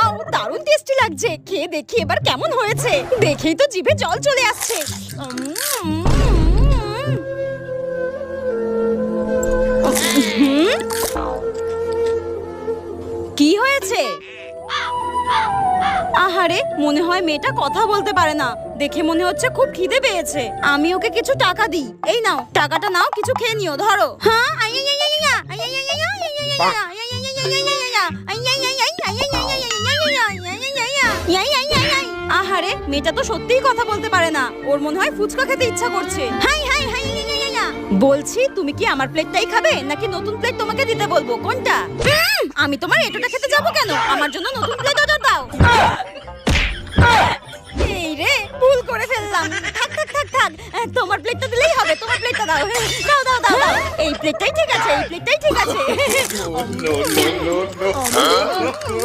Wow, দারুণ tasty লাগছে। খেয়ে দেখি এবার কেমন হয়েছে। দেখেই তো জিভে জল চলে আসছে। কি হয়েছে? আহারে, মনে হয় মেয়েটা কথা বলতে পারে না। দেখে মনে হচ্ছে খুব খিদে পেয়েছে। আমি ওকে কিছু টাকা দিই। এই নাও, টাকাটা নাও, কিছু খেয়ে নিও। ধরো। হ্যাঁ, আহারে, মেয়েটা তো সত্যিই কথা বলতে পারে না। ওর মনে হয় ফুচকা খেতে ইচ্ছা করছে। বলছি, তুমি কি আমার প্লেটটাই খাবে নাকি নতুন প্লেট তোমাকে দিতে বলবো? কোনটা? আমি তোমার এটোটা খেতে যাবো কেন? আমার জন্য নতুন প্লেট অর্ডার দাও। এই রে, ভুল করে ফেললাম। থাক থাক থাক থাক, তোমার প্লেটটা দিলেই হবে। তোমার প্লেটটা দাও। দাও দাও দাও দাও। এই প্লেটটাই ঠিক আছে, এই প্লেটটাই ঠিক আছে। No, no, no, no.